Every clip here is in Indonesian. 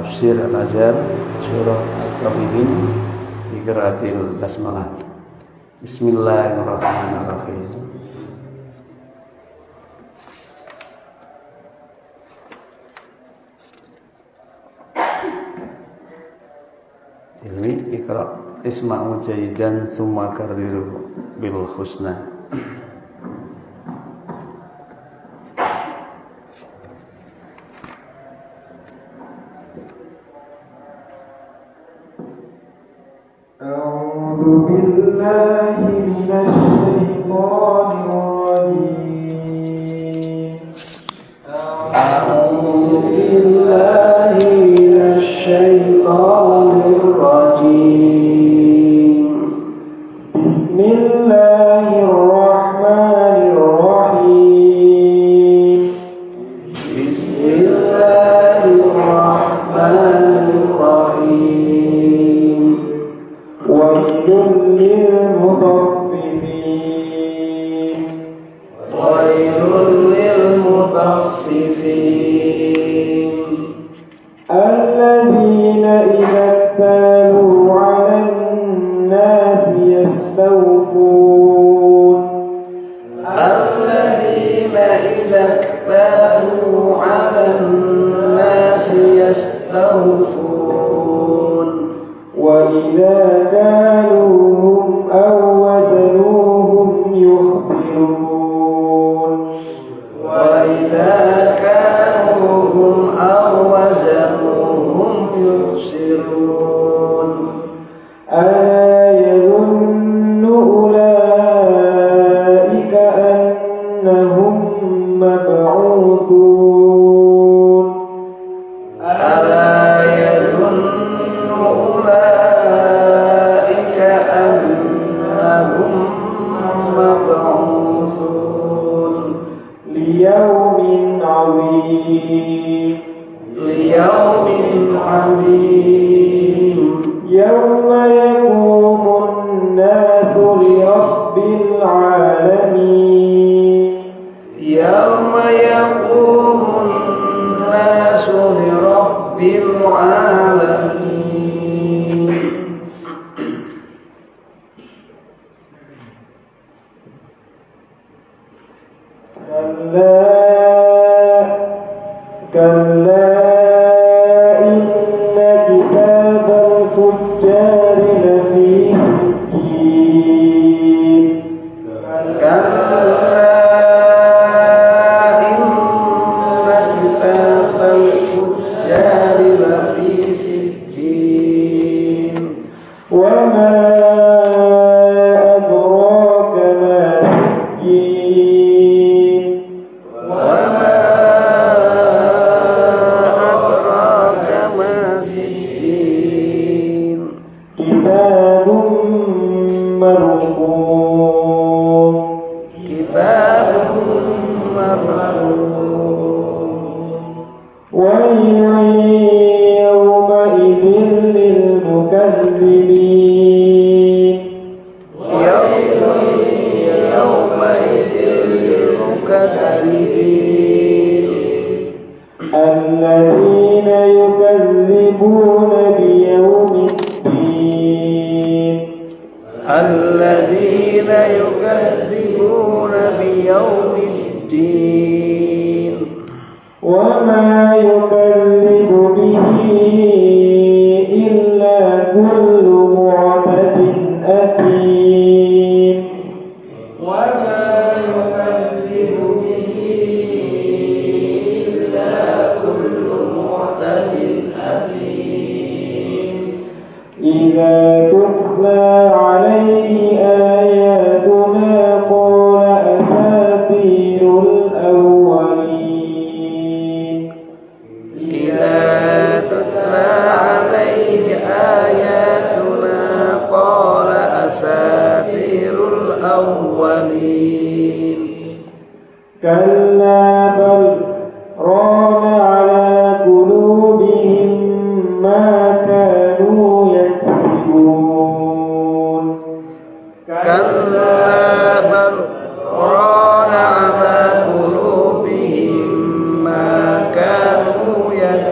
tafsir Al-Azhar surah At-Tafihin di qiraatil basmalah. Bismillahirrahmanirrahim. Ilmi ikra isma'u jayidan thumma karriru bil husna.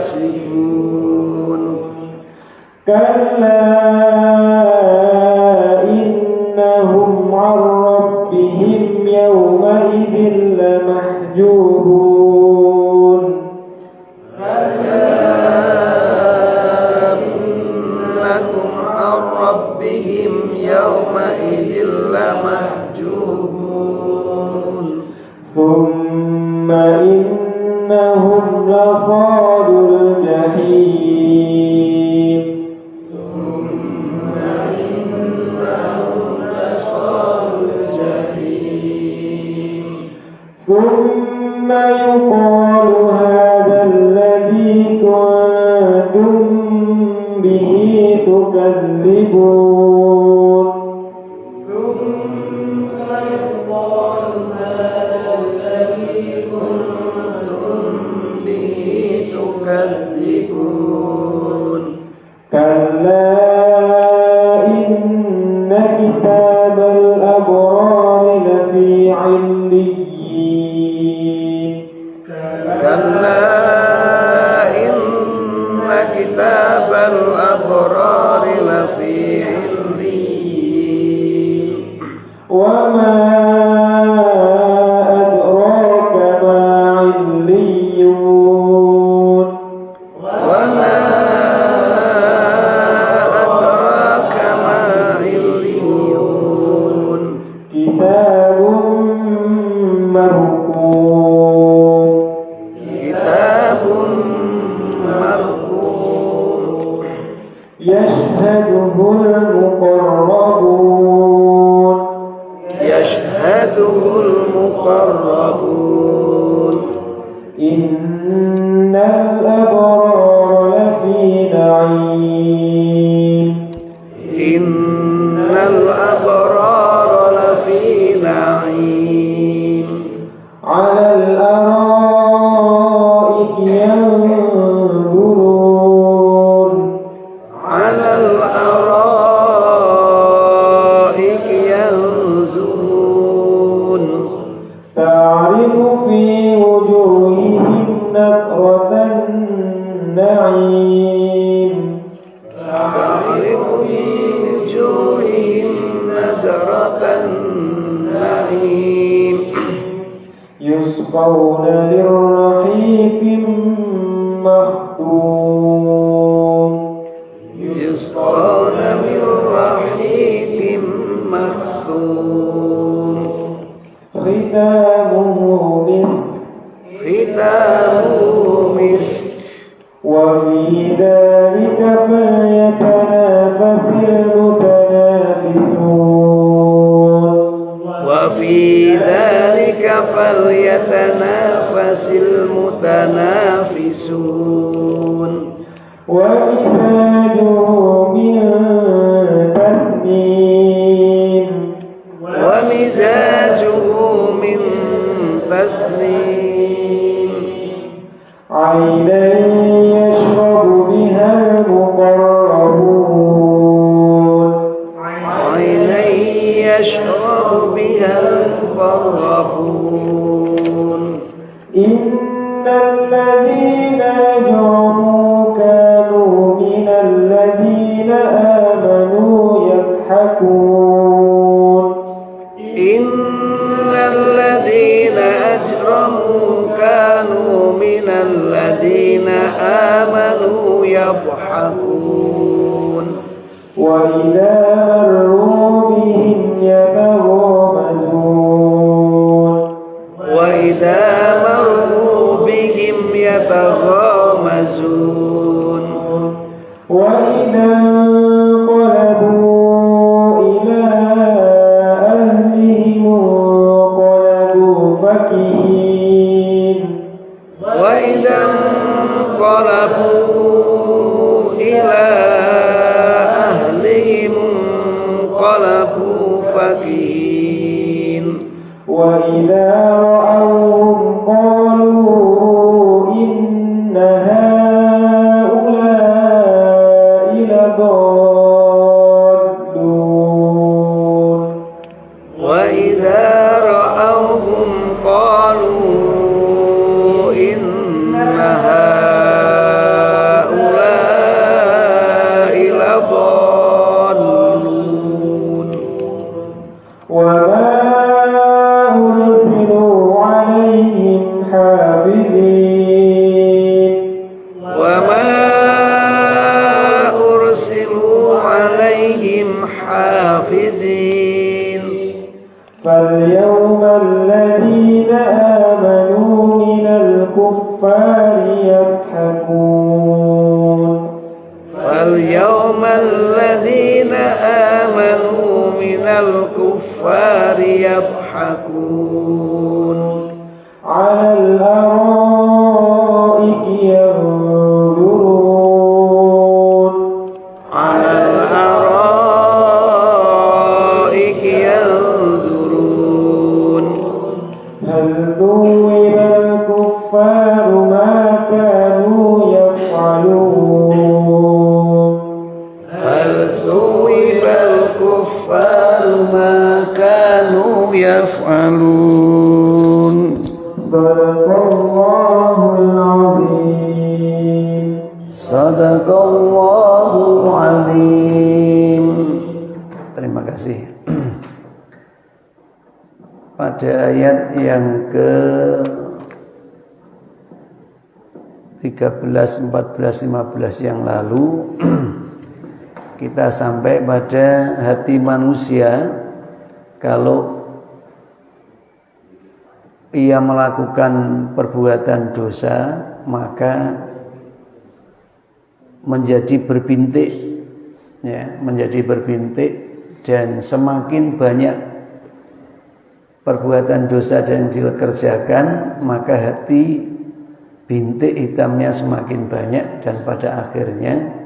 يكسبون إنهم عن ربهم يومئذ لمحجوبون إنهم عن ربهم يومئذ لمحجوبون ثم إنهم لصالوا الجحيم ثم يقال هذا الذي كنتم به تكذبون كلا إن كتاب الأبرار لفي عليين كلا إن كتاب الأبرار لفي عليين وما أدراك ما عليون وما أدراك ما عليون كتاب مرقوم كتاب مرقوم يشهده المقربون يشهده المقربون إن الأبرار لفي نعيم إن الأبرار لفي نعيم على الأرائك ينظرون على الأرائك ينظرون تعرف في وجوههم نضرة النعيم تعرف في وجوههم نضرة النعيم يسقون من رحيق مختوم يسقون من رحيق مختوم ختامه مسك ختامه مسك وفي ذلك فليتنافس المتنافسون وفي ذلك فليتنافس المتنافسون ومزاجه من تسنيم ومزاجه من تسنيم عينا يشرب بها المقربون عينا يشرب بها المقربون إن الذين أجرموا كانوا من الذين آمنوا يضحكون إن الذين أجرموا كانوا من الذين آمنوا يضحكون وإذا مروا بهم يتغامزون وإذا مروا بهم يتغامزون وإذا انقلبوا إلى أهلهم انقلبوا فكهين وإذا انقلبوا إلى أهلهم انقلبوا فكهين وإذا رأوهم قالوا إن هؤلاء لضالون وإذا رأوهم قالوا إن هؤلاء لضالون فاليوم الذين آمنوا من الكفار يضحكون فاليوم الذين آمنوا من الكفار يضحكون على الأرائك ينظرون على الأرائك ينظرون هل ثوب الكفار ما كانوا يفعلون هل ثوب الكفار ما كانوا يفعلون صدق الله العظيم Sadaqallahul azim. Terima kasih. Pada ayat yang ke 13, 14, 15 yang lalu kita sampai pada hati manusia kalau ia melakukan perbuatan dosa maka menjadi berbintik, ya, menjadi berbintik, dan semakin banyak perbuatan dosa yang dikerjakan maka hati bintik hitamnya semakin banyak dan pada akhirnya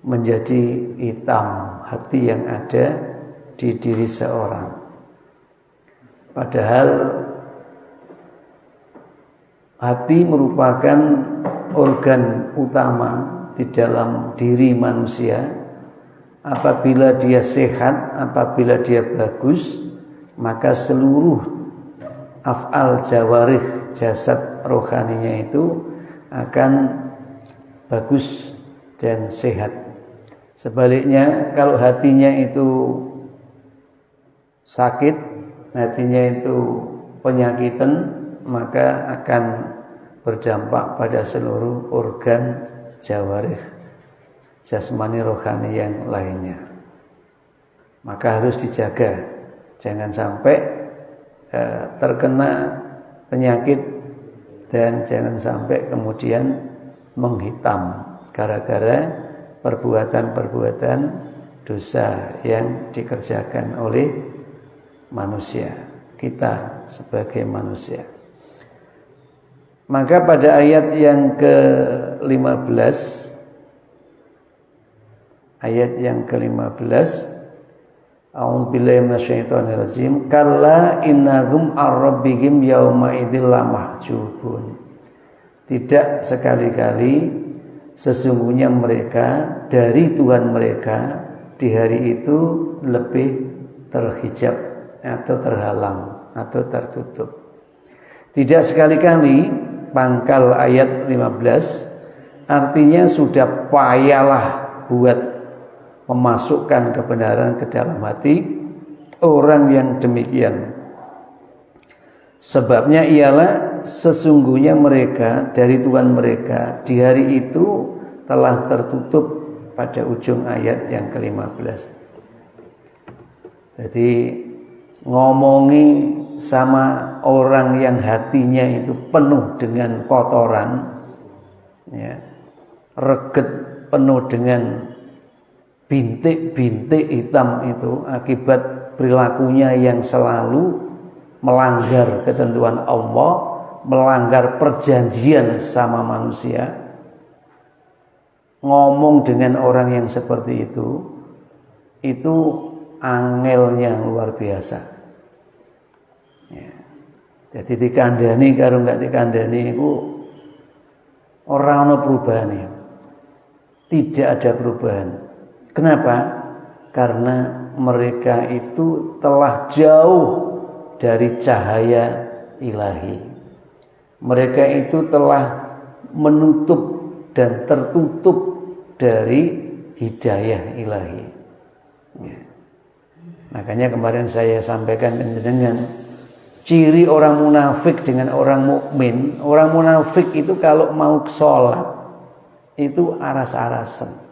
menjadi hitam hati yang ada di diri seorang. Padahal hati merupakan organ utama di dalam diri manusia. Apabila dia sehat, apabila dia bagus, maka seluruh af'al jawarih, jasad rohaninya itu akan bagus dan sehat. Sebaliknya kalau hatinya itu sakit, hatinya itu penyakitan, maka akan berdampak pada seluruh organ jawarih jasmani rohani yang lainnya. Maka harus dijaga, jangan sampai terkena penyakit dan jangan sampai kemudian menghitam gara-gara perbuatan-perbuatan dosa yang dikerjakan oleh manusia, kita sebagai manusia. Maka pada ayat yang ke-15, ayat yang ke-15, a'udzubillahi minasyaitonirrajim, kalla innahum ar-rabbihim yauma idzil lamahjubun. Tidak sekali-kali sesungguhnya mereka dari Tuhan mereka di hari itu lebih terhijab atau terhalang atau tertutup. Tidak sekali-kali, pangkal ayat 15, artinya sudah payahlah buat memasukkan kebenaran ke dalam hati orang yang demikian. Sebabnya ialah sesungguhnya mereka dari Tuhan mereka di hari itu telah tertutup pada ujung ayat yang ke-15. Jadi ngomongi sama orang yang hatinya itu penuh dengan kotoran, ya, reget, penuh dengan bintik-bintik hitam itu akibat perilakunya yang selalu melanggar ketentuan Allah, melanggar perjanjian sama manusia. Ngomong dengan orang yang seperti itu angelnya luar biasa. Ya. Jadi dikandani karo enggak dikandani itu ora ana perubahane. Tidak ada perubahan. Kenapa? Karena mereka itu telah jauh dari cahaya ilahi. Mereka itu telah menutup dan tertutup dari hidayah ilahi. Ya. Makanya kemarin saya sampaikan dengan ciri orang munafik dengan orang mukmin. Orang munafik itu kalau mau sholat itu aras-arasan.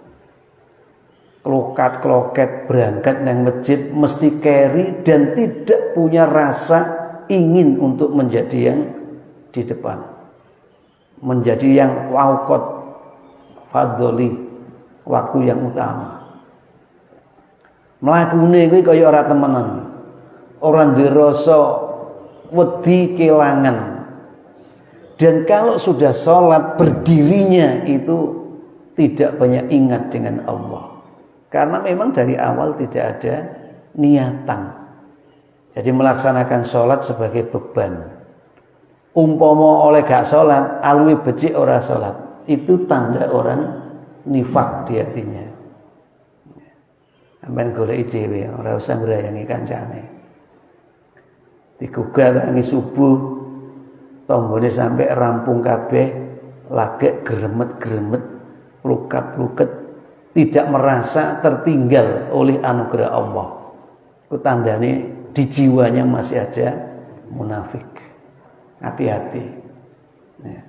klokat-kloket berangkat nang masjid mesti keri dan tidak punya rasa ingin untuk menjadi yang di depan, menjadi yang waqt fadholi, waktu yang utama. Mlakune kuwi kaya ora temenan, ora ndirasa wedi kelangan. Dan kalau sudah sholat berdirinya itu tidak banyak ingat dengan Allah. Karena memang dari awal tidak ada niatan. Jadi melaksanakan sholat sebagai beban. Umpama oleh gak sholat, alwi becik ora sholat. Itu tanda orang nifak di hatinya. Amben goleki dhewe, ora usah nggrayangi kancane. Digugah tangi subuh, tonggone sampai rampung kabeh, lagek gremet-gremet, plukat-pluket, tidak merasa tertinggal oleh anugerah Allah. Itu tandanya di jiwanya masih ada munafik. Hati-hati. Ya.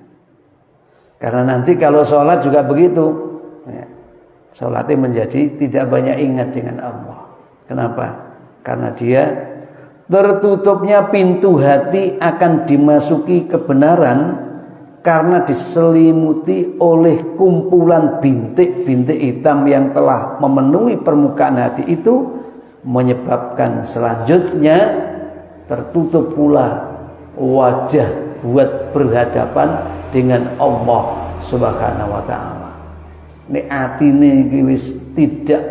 Karena nanti kalau sholat juga begitu. Ya. Sholatnya menjadi tidak banyak ingat dengan Allah. Kenapa? Karena dia tertutupnya pintu hati akan dimasuki kebenaran karena diselimuti oleh kumpulan bintik-bintik hitam yang telah memenuhi permukaan hati itu, menyebabkan selanjutnya tertutup pula wajah buat berhadapan dengan Allah Subhanahu wa taala. Nek atine iki wis tidak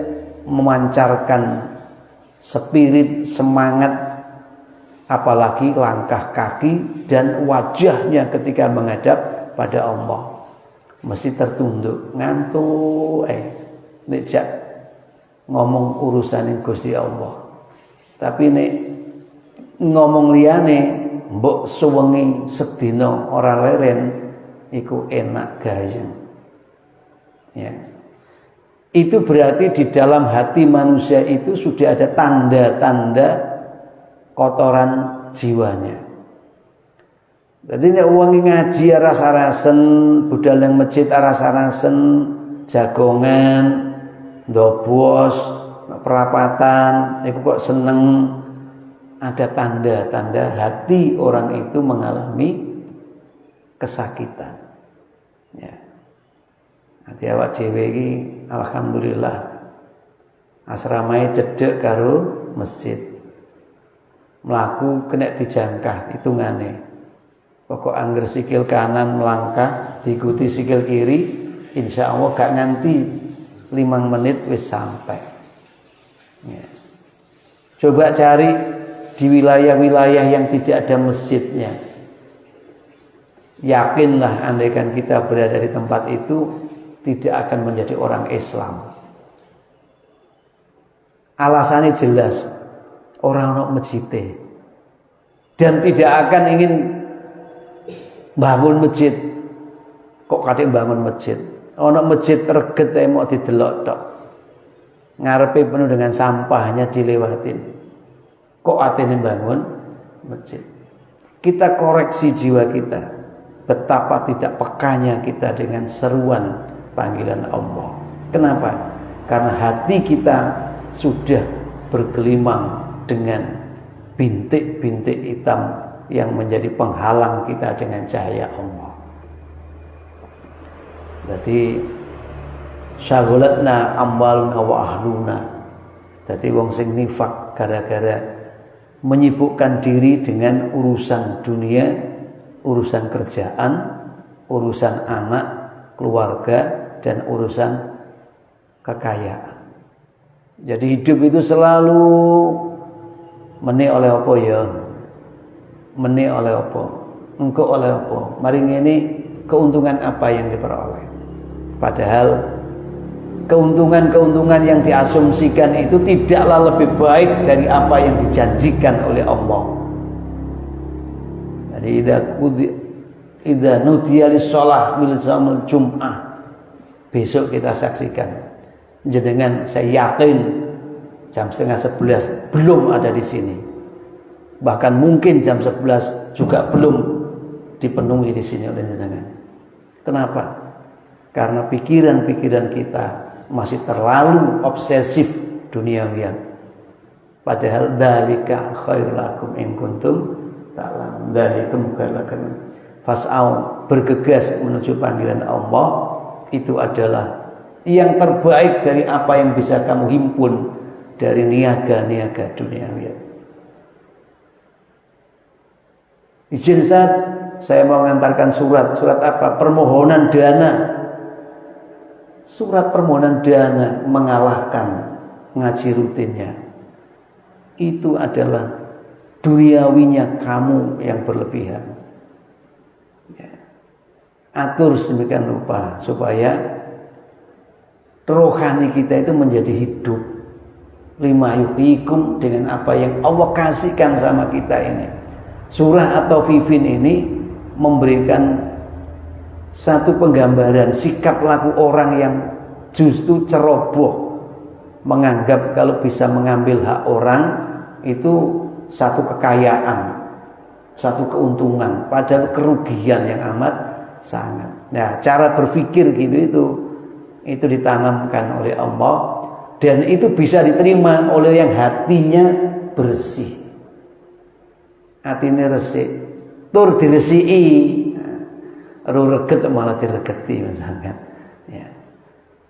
memancarkan spirit, semangat, apalagi langkah kaki dan wajahnya ketika menghadap pada Allah mesti tertunduk, ngantuk nek jak ngomong urusan Gusti Allah. Tapi nek ngomong liyane mbok suwengi sedina ora leren iku enak gayeng. Ya. Itu berarti di dalam hati manusia itu sudah ada tanda-tanda kotoran jiwanya. Jadi nek wong ngaji rasa-rasen, budal yang masjid rasa-rasen, jagongan, ndobos, perapatan, iku kok seneng, ada tanda-tanda hati orang itu mengalami kesakitan. Ya. Hati awak dhewe iki alhamdulillah asramae cedhek karo masjid. Melaku kena dijangkah hitungane. Pokok angger sikil kanan melangkah diikuti sikil kiri, insya Allah gak nganti 5 menit wis sampai. Ya. Coba cari di wilayah-wilayah yang tidak ada masjidnya. Yakinlah andaikan kita berada di tempat itu tidak akan menjadi orang Islam. Alasannya jelas. Orang ono masjid dan tidak akan ingin bangun masjid. Kok kadang bangun masjid? Ono masjid reget mau didelok tok. Ngarepe penuh dengan sampahnya dilewatin. Kok atene bangun masjid? Kita koreksi jiwa kita. Betapa tidak pekanya kita dengan seruan panggilan Allah. Kenapa? Karena hati kita sudah bergelimang dengan bintik-bintik hitam yang menjadi penghalang kita dengan cahaya Allah. Jadi syaghalatna amwaluna wa ahluna. Jadi wong sing nifak gara-gara menyibukkan diri dengan urusan dunia, urusan kerjaan, urusan anak, keluarga, dan urusan kekayaan. Jadi hidup itu selalu meni oleh apa ya? Meni oleh apa? Engko oleh apa? Mari ngene keuntungan apa yang diperoleh? Padahal keuntungan-keuntungan yang diasumsikan itu tidaklah lebih baik dari apa yang dijanjikan oleh Allah. Jadi idza nudiya lis-shalah min yaumil Jum'ah, besok kita saksikan. Jenengan saya yakin jam 10:30 belum ada di sini. Bahkan mungkin jam 11 juga belum dipenuhi di sini oleh jenengan. Kenapa? Karena pikiran-pikiran kita masih terlalu obsesif duniawian. Padahal dzalika khairul lakum in kuntum ta'lamun. Dzalikum khairul lakum. Fas'au, bergegas menuju panggilan Allah, itu adalah yang terbaik dari apa yang bisa kamu himpun dari niaga-niaga duniawian. Izin Ustaz, saya mau mengantarkan surat apa? Permohonan dana. Surat permohonan dana mengalahkan ngaji rutinnya. Itu adalah duniawinya kamu yang berlebihan. Ya. Atur sedemikian rupa supaya rohani kita itu menjadi hidup. Lima yuhikum, dengan apa yang Allah kasihkan sama kita ini. Surah atau Fifin ini memberikan satu penggambaran sikap laku orang yang justru ceroboh, menganggap kalau bisa mengambil hak orang itu satu kekayaan, satu keuntungan, padahal kerugian yang amat sangat. Nah, cara berpikir gitu itu ditanamkan oleh Allah, dan itu bisa diterima oleh yang hatinya bersih, hatinya resik, tur diresiki, reget malah diregeti misalkan. Ya.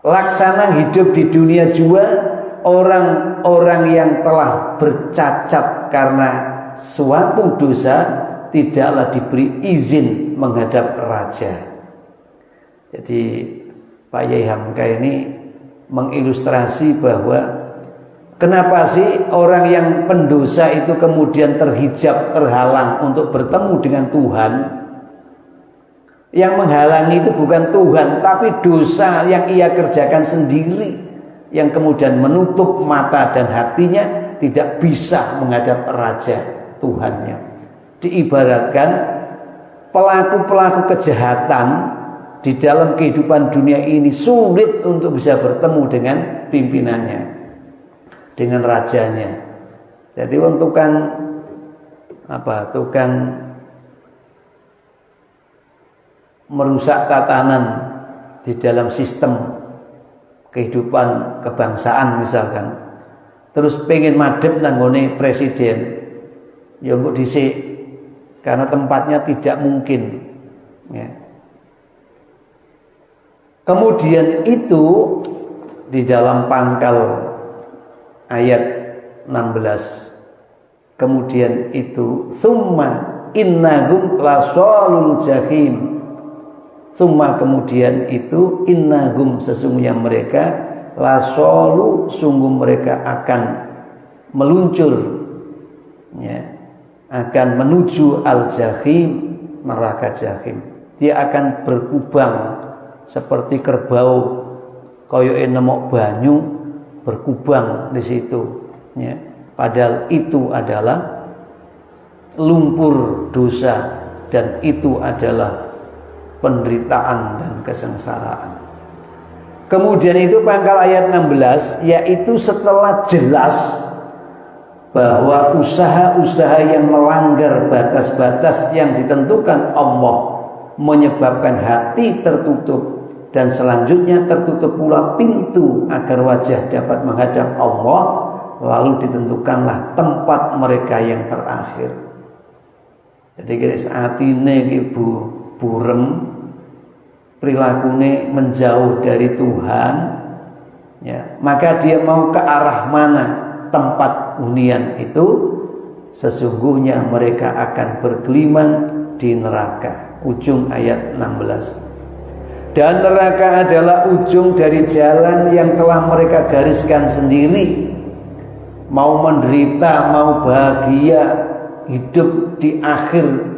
Laksana hidup di dunia juga. Orang-orang yang telah bercacat karena suatu dosa tidaklah diberi izin menghadap raja. Jadi Pak Yai Hamka ini mengilustrasi bahwa kenapa sih orang yang pendosa itu kemudian terhijab, terhalang untuk bertemu dengan Tuhan. Yang menghalangi itu bukan Tuhan, tapi dosa yang ia kerjakan sendiri, yang kemudian menutup mata dan hatinya tidak bisa menghadap raja Tuhannya. Diibaratkan pelaku-pelaku kejahatan di dalam kehidupan dunia ini sulit untuk bisa bertemu dengan pimpinannya, dengan rajanya. Jadi tukang merusak tatanan di dalam sistem kehidupan kebangsaan misalkan, terus pengen madhep nanggone presiden, ya kok dhisik karena tempatnya tidak mungkin. Ya. Kemudian itu di dalam pangkal ayat 16. Kemudian itu summa innahum lasolul jahim. Summa kemudian itu innahum sesungguhnya mereka lasolu sungguh mereka akan meluncur, ya, akan menuju al-jahim, neraka jahim. Dia akan berkubang seperti kerbau koyoke nemok banyu, berkubang di situ, ya. Padahal itu adalah lumpur dosa dan itu adalah penderitaan dan kesengsaraan. Kemudian itu pangkal ayat 16, yaitu setelah jelas bahwa usaha-usaha yang melanggar batas-batas yang ditentukan Allah menyebabkan hati tertutup, dan selanjutnya tertutup pula pintu agar wajah dapat menghadap Allah, lalu ditentukanlah tempat mereka yang terakhir. Jadi kira atine ibu burem, perilakunya menjauh dari Tuhan, ya, maka dia mau ke arah mana tempat hunian itu, sesungguhnya mereka akan bergelimang di neraka. Ujung ayat 16. Dan neraka adalah ujung dari jalan yang telah mereka gariskan sendiri. Mau menderita, mau bahagia, hidup di akhir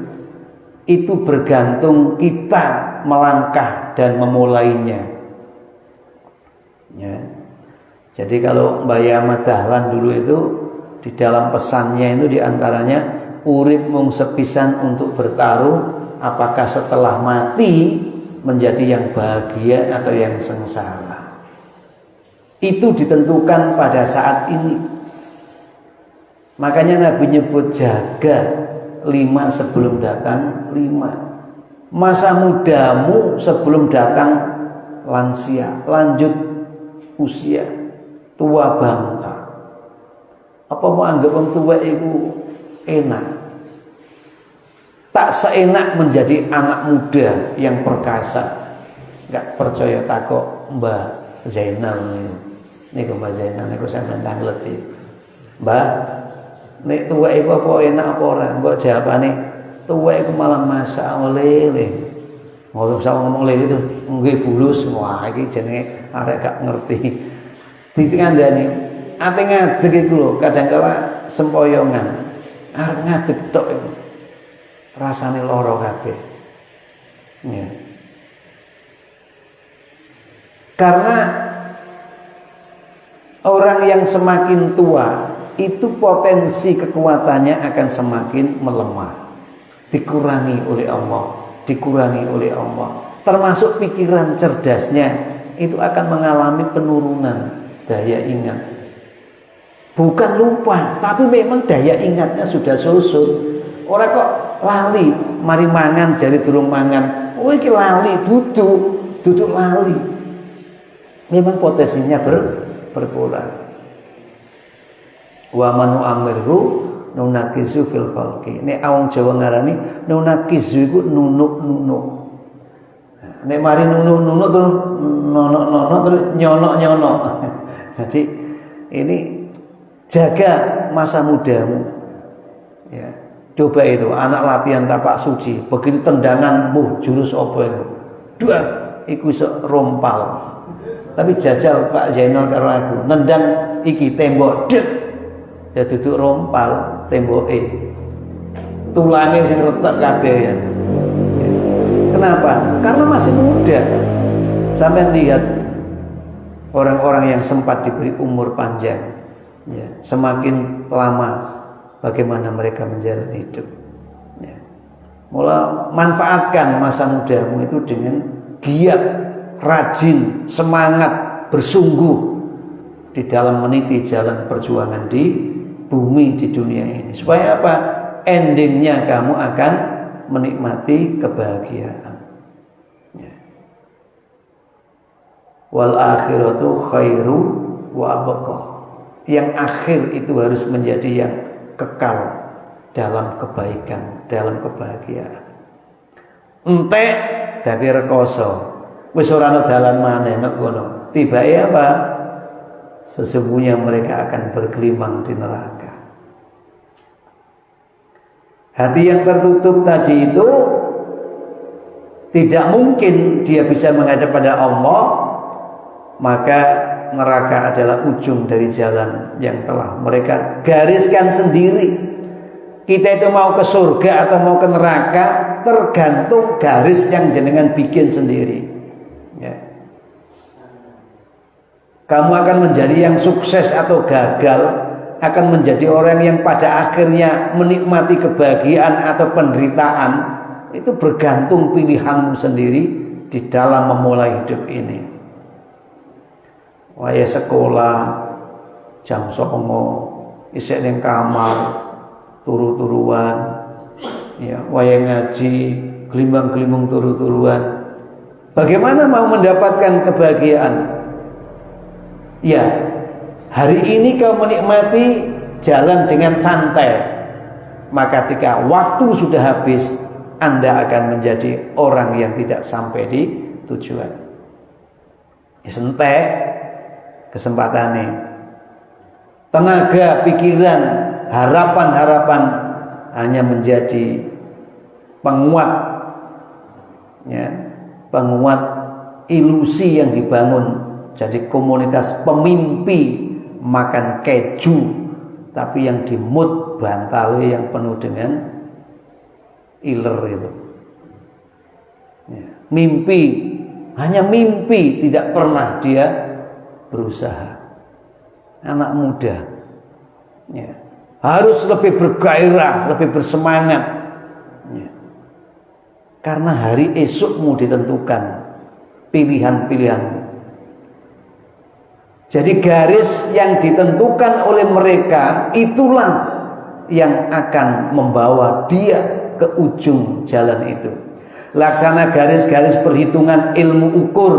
itu bergantung kita melangkah dan memulainya, ya. Jadi kalau Mbak Ahmad Dahlan dulu itu di dalam pesannya itu diantaranya urip mung sepisan untuk bertaruh, apakah setelah mati menjadi yang bahagia atau yang sengsara. Itu ditentukan pada saat ini. Makanya Nabi nyebut jaga 5 sebelum datang 5. Masa mudamu sebelum datang lansia. Lanjut usia, tua bangka. Apa mau anggap wong tua itu enak? Tak seenak menjadi anak muda yang perkasa. Enggak percaya takok Mbah Zainal niku Mbah Zainal niku sampeyan tangleti. Mbah, nek tua iku apa enak apa ora? Kok jawabane tua iku malah masak oleh-oleh. Ngono usah ngomong lele itu nggih bulus. Wah, iki jenenge arek gak ngerti. Ditandani ate ngadeg iku lho, kadang kala sempoyongan. Arep ngadeg tok iku. Rasane lara kabeh. Ya. Karena orang yang semakin tua itu potensi kekuatannya akan semakin melemah. Dikurangi oleh Allah, dikurangi oleh Allah. Termasuk pikiran cerdasnya itu akan mengalami penurunan daya ingat. Bukan lupa, tapi memang daya ingatnya sudah susut. Orang kok lali, mari mangan jadi durung mangan. Oh iki lali, duduk lali. Memang potensinya berkurang. Wa manu amirhu nunakizu fil khalqi. Nek awong Jawa ngarani nunakizu iku nunuk-nunuk. Nek mari nunuk-nunuk terus nonok-nonok terus nyonok-nyonok. Jadi ini jaga masa mudamu. Ya. Coba itu anak latihan tapak suci, begitu tendangan jurus apa itu? Dua, iku iso rompal. Tapi jajal Pak Zainal karo aku, nendang iki tembok dek. Ya duduk rompal temboke. Tulange sing retek kabeh ya. Kenapa? Karena masih muda. Sampai lihat orang-orang yang sempat diberi umur panjang, ya, semakin lama bagaimana mereka menjalani hidup. Ya. Mula manfaatkan masa mudamu itu dengan giat, rajin, semangat, bersungguh di dalam meniti jalan perjuangan di bumi, di dunia ini. Supaya apa? Endingnya kamu akan menikmati kebahagiaan. Ya. Wal akhiratu khairu wa abqa. Yang akhir itu harus menjadi yang kekal dalam kebaikan, dalam kebahagiaan. Entek dadi rekoso, wis ora ana dalan maneh nek ngono. Tibake apa? Sesungguhnya mereka akan bergelimang di neraka. Hati yang tertutup tadi itu tidak mungkin dia bisa menghadap pada Allah, maka neraka adalah ujung dari jalan yang telah mereka gariskan sendiri. Kita itu mau ke surga atau mau ke neraka tergantung garis yang jenengan bikin sendiri. Ya. Kamu akan menjadi yang sukses atau gagal, akan menjadi orang yang pada akhirnya menikmati kebahagiaan atau penderitaan, itu bergantung pilihanmu sendiri di dalam memulai hidup ini. Waya sekolah jam 09.00 isih ning kamar turu-turuan, ya, waya ngaji glimbang-glimbung turu-turuan. Bagaimana mau mendapatkan kebahagiaan? Ya, hari ini kau menikmati jalan dengan santai, maka ketika waktu sudah habis, Anda akan menjadi orang yang tidak sampai di tujuan. Santai kesempatannya, tenaga, pikiran, harapan-harapan hanya menjadi penguat, ya, penguat ilusi yang dibangun. Jadi komunitas pemimpi makan keju, tapi yang dimut bantalnya yang penuh dengan iler itu. Ya, mimpi, hanya mimpi, tidak pernah dia berusaha. Anak muda, ya, harus lebih bergairah, lebih bersemangat, ya. Karena hari esokmu ditentukan pilihan-pilihanmu. Jadi garis yang ditentukan oleh mereka itulah yang akan membawa dia ke ujung jalan itu. Laksana garis-garis perhitungan ilmu ukur.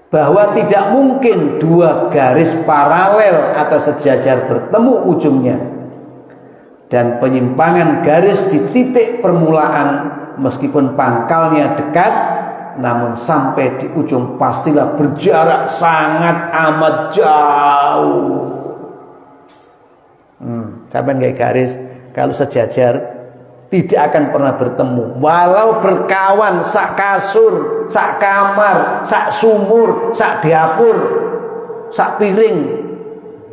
bahwa tidak mungkin dua garis paralel atau sejajar bertemu ujungnya, dan penyimpangan garis di titik permulaan meskipun pangkalnya dekat, namun sampai di ujung pastilah berjarak sangat amat jauh. Sampai kayak garis kalau sejajar tidak akan pernah bertemu, walau berkawan sak kasur, sak kamar, sak sumur, sak dapur, sak piring,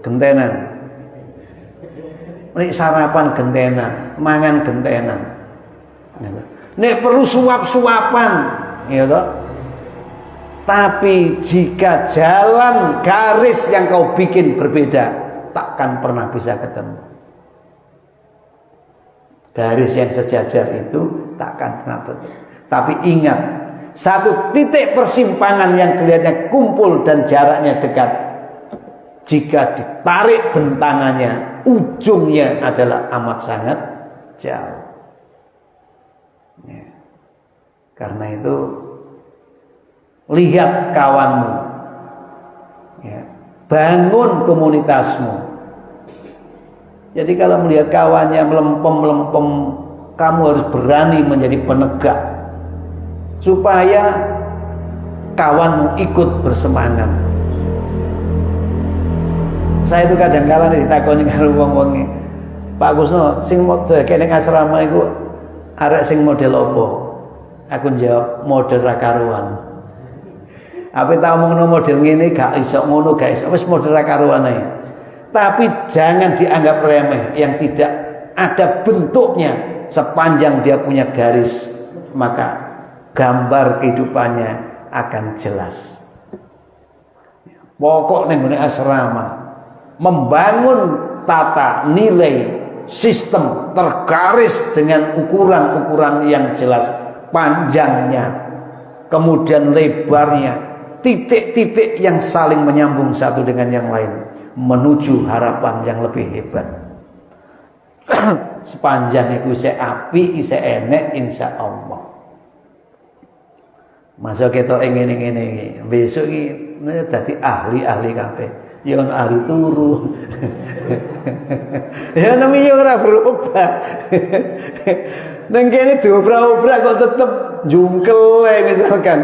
gentenan. Nek sarapan gentenan, mangan gentenan. Nek perlu suap-suapan, ya toh. Tapi jika jalan garis yang kau bikin berbeda, takkan pernah bisa ketemu. Garis yang sejajar itu takkan pernah bertemu. Tapi ingat, satu titik persimpangan yang kelihatannya kumpul dan jaraknya dekat, jika ditarik bentangannya, ujungnya adalah amat sangat jauh. Ya. Karena itu lihat kawanmu, ya. Bangun komunitasmu. Jadi kalau melihat kawannya melempem-melempem, kamu harus berani menjadi penegak supaya kawanmu ikut bersemangat. Saya itu kadang-kadang ditakoni karo wong-wong, Pak Gusno, sing model kene asrama iku arek sing model apa? Aku jawab model ra karuan. Apa tak omongno model ngene gak iso ngono, gak iso, wis model ra karuan ae. Tapi jangan dianggap remeh, yang tidak ada bentuknya sepanjang dia punya garis, maka gambar kehidupannya akan jelas. Pokok ning asrama membangun tata nilai sistem tergaris dengan ukuran-ukuran yang jelas, panjangnya, kemudian lebarnya, titik-titik yang saling menyambung satu dengan yang lain, menuju harapan yang lebih hebat. Sepanjang itu isih api, isih enek, insya Allah. Masa kita ingin besok ini dadi ahli-ahli kabeh. Ya ono ahli turu. Ya namanya ora berubah. Nang kene diobrak-obrak kok tetep jungkel misalkan.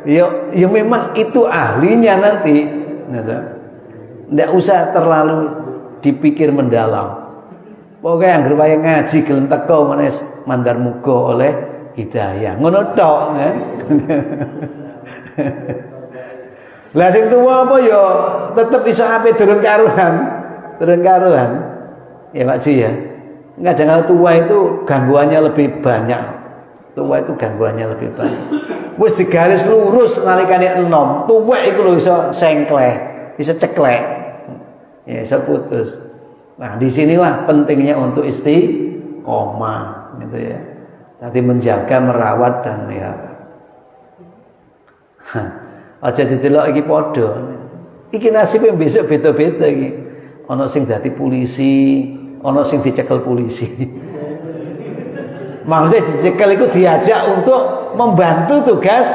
Ya memang itu ahlinya nanti. Ndak usah terlalu dipikir mendalam. Pokoknya yang gerwae ngaji gelem teko menes mandar muga oleh hidayah. Ngono tok kan. Lah sing tuwa apa ya tetep iso ape durung karuan. Durung karuan. Ya Pak Ji ya. Kadang tua itu gangguannya lebih banyak. Tua itu gangguannya lebih banyak. Wis digaris lurus nalikane enom, tuwek iku lho iso sengkleh, iso ceklek. Ya, iso putus. Nah, disinilah pentingnya untuk istiqomah, gitu ya. Tadi menjaga, merawat dan melihara. Aja didelok iki padha. Iki nasibnya besok beda-beda iki. Ana sing dadi polisi, ana sing dicekel polisi. Maksudnya dicekel itu diajak untuk membantu tugas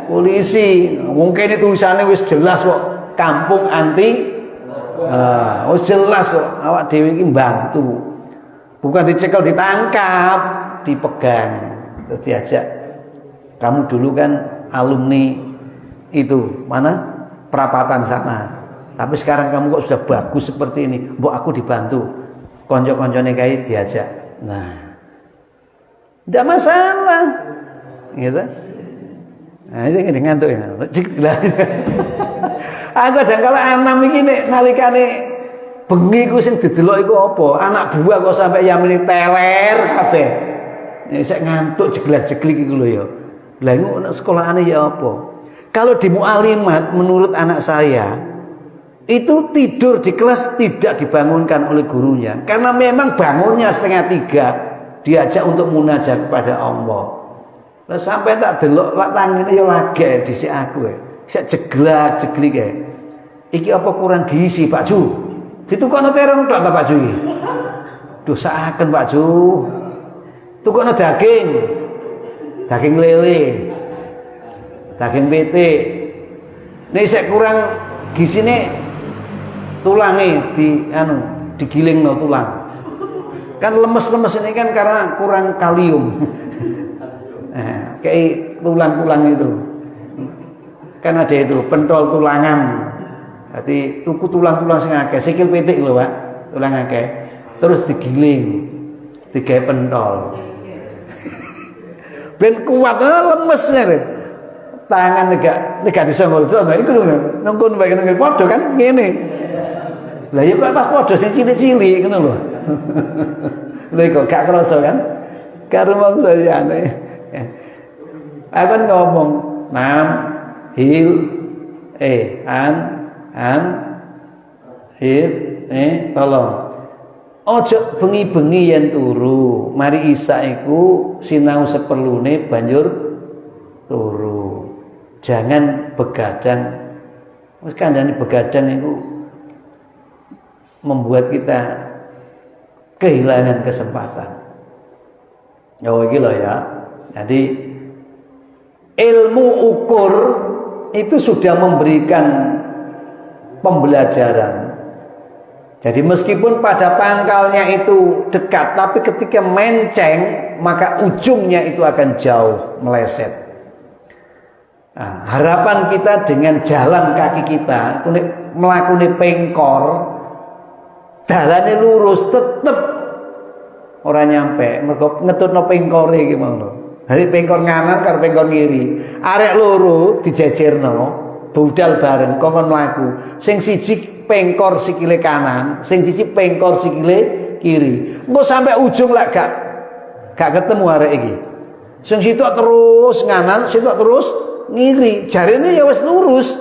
polisi. Mungkin ini tulisannya wis jelas kok, kampung anti. Wis jelas kok, awak dhewe iki mbantu. Bukan dicekel, ditangkap, dipegang, terus diajak. Kamu dulu kan alumni itu mana? Perapatan sana. Tapi sekarang kamu kok sudah bagus seperti ini. Mbok aku dibantu. Konco-koncone kae diajak. Nah, tidak masalah, gitu. Nah, ini ngantuk ya. Aku kadang-kala anam iki nek nalikane bengi ku sing didelok iku apa? Anak buah kok sampai yamine teler kabeh. Nek sik ngantuk jeglak-jeglik iku lho ya. Lah iku nek sekolahane ya apa? Kalau di mu'alimat menurut anak saya itu tidur di kelas tidak dibangunkan oleh gurunya karena memang bangunnya 2:30 diajak untuk munajat kepada Allah. Lah sampai tak delok lak tangine ya lagek dhisik aku ya. Sik jeglak-jeglik ya. Iki apa kurang gizi Pak Ju? Ditukokno terong tok ta Pak Ju iki? Dosaaken Pak Ju. Tukokno daging. Daging lele. Daging pitik. Nek sik kurang gisine tulange digilingno tulang. Kan lemes-lemes ini kan karena kurang kalium. Nah, kayak tulang-tulang itu. Kan ada itu pentol tulangan. Berarti tuku tulang-tulang sing akeh, sikil pitik lho, Pak. Tulang akeh. Terus digiling, digawe pentol. Ben kuat lemes ngene. Tangan nek disonggol itu nungkun bae ngene padha kan ngene. Lah ya kok pas padha sing cilik-cilik ngono lho. Lha kok gak kerasa kan? Karo mangsa jane. Aku kan ngomong nam hil hil tolong. Ojo bengi-bengi yen turu. Mari isa iku sinau seperlune banjur turu. Jangan begadang. Wis kandhane begadang itu membuat kita kehilangan kesempatan. Oh iki lho ya. Jadi ilmu ukur itu sudah memberikan pembelajaran. Jadi meskipun pada pangkalnya itu dekat, tapi ketika menceng maka ujungnya itu akan jauh meleset. Nah, harapan kita dengan jalan kaki kita melakukan pengkor, dalane lurus tetep ora nyampe, mergo ngetutno pengkore iki mau lho. Hari pengkor nganan karo pengkor kiri. Arek loro dijejerno, budal bareng kongkon mlaku. Sing siji pengkor sikile kanan, sing siji pengkor sikile kiri. Engko sampai ujung lak gak ketemu arek iki. Sing sitok terus nganan, sitok terus ngiri, jarine ya wis lurus.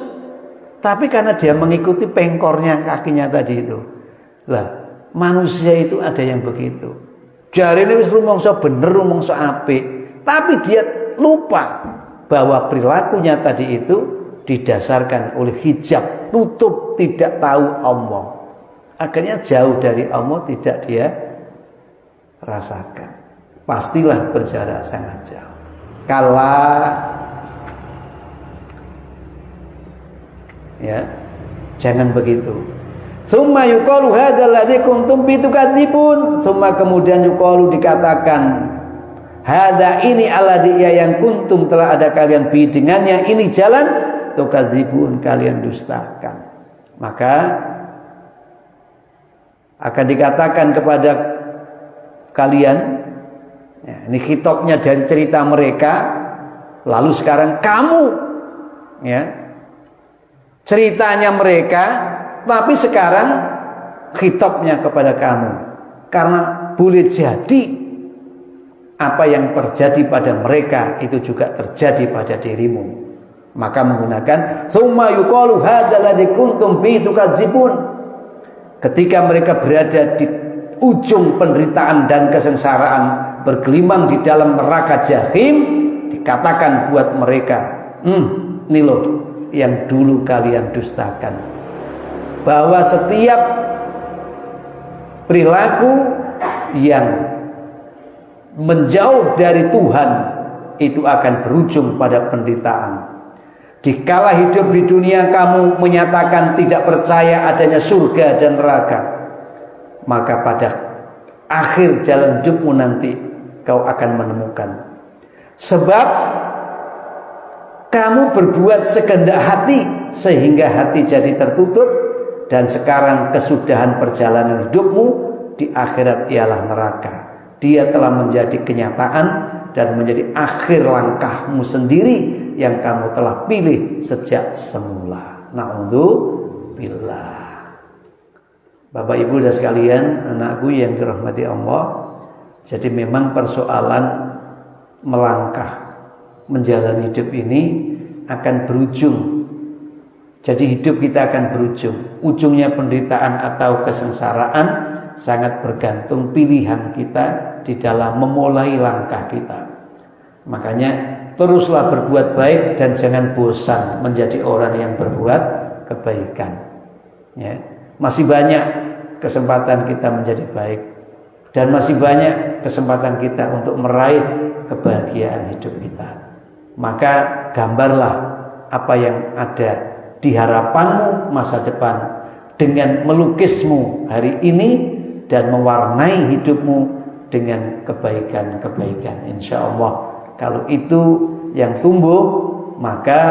Tapi karena dia mengikuti pengkornya kakinya tadi itu. Lah, manusia itu ada yang begitu. Jarine wis rumangsa bener, rumangsa apik, tapi dia lupa bahwa perilakunya tadi itu didasarkan oleh hijab, tutup, tidak tahu Allah. Akhirnya jauh dari Allah tidak dia rasakan. Pastilah berjarak sangat jauh. Ya, jangan begitu. Summa yuqalu hadzal ladzi kuntum bi tukadzibun. Summa kemudian yuqalu dikatakan hadza ini alladzi yang kuntum telah ada kalian bi dengannya ini jalan tukadzibun kalian dustakan. Maka akan dikatakan kepada kalian ya, ini khitabnya dari cerita mereka lalu sekarang kamu ya ceritanya mereka, tapi sekarang khitabnya kepada kamu. Karena boleh jadi apa yang terjadi pada mereka itu juga terjadi pada dirimu. Maka menggunakan summa yuqalu hadzal ladzi kuntum bihi tukadzibun. Ketika mereka berada di ujung penderitaan dan kesengsaraan, bergelimang di dalam neraka jahim, dikatakan buat mereka, ini loh yang dulu kalian dustakan, bahwa setiap perilaku yang menjauh dari Tuhan itu akan berujung pada penderitaan. Dikala hidup di dunia kamu menyatakan tidak percaya adanya surga dan neraka, maka pada akhir jalan hidupmu nanti kau akan menemukan. Sebab kamu berbuat sekehendak hati sehingga hati jadi tertutup, dan sekarang kesudahan perjalanan hidupmu di akhirat ialah neraka. Dia telah menjadi kenyataan dan menjadi akhir langkahmu sendiri yang kamu telah pilih sejak semula. Na'udzubillah. Bapak Ibu dan sekalian, anakku yang dirahmati Allah, jadi memang persoalan melangkah menjalani hidup ini akan berujung. Jadi hidup kita akan berujung. Ujungnya penderitaan atau kesengsaraan sangat bergantung pilihan kita di dalam memulai langkah kita. Makanya teruslah berbuat baik dan jangan bosan menjadi orang yang berbuat kebaikan. Ya, masih banyak kesempatan kita menjadi baik dan masih banyak kesempatan kita untuk meraih kebahagiaan hidup kita. Maka gambarlah apa yang ada di harapanmu masa depan, dengan melukismu hari ini dan mewarnai hidupmu dengan kebaikan-kebaikan. Insya Allah kalau itu yang tumbuh, maka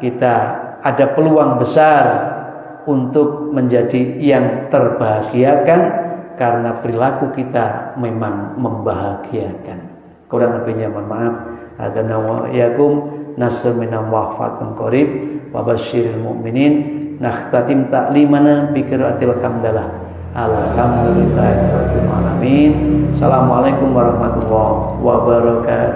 kita ada peluang besar untuk menjadi yang terbahagiakan karena perilaku kita memang membahagiakan. Kurang lebihnya mohon maaf. Hadana wa iyyakum nasr minal wafatun qarib wa basyiril mu'minin. Nakhtatim ta'limana bi qiraatil hamdalah. Alhamdulillahirabbil alamin. Assalamualaikum warahmatullahi wabarakatuh.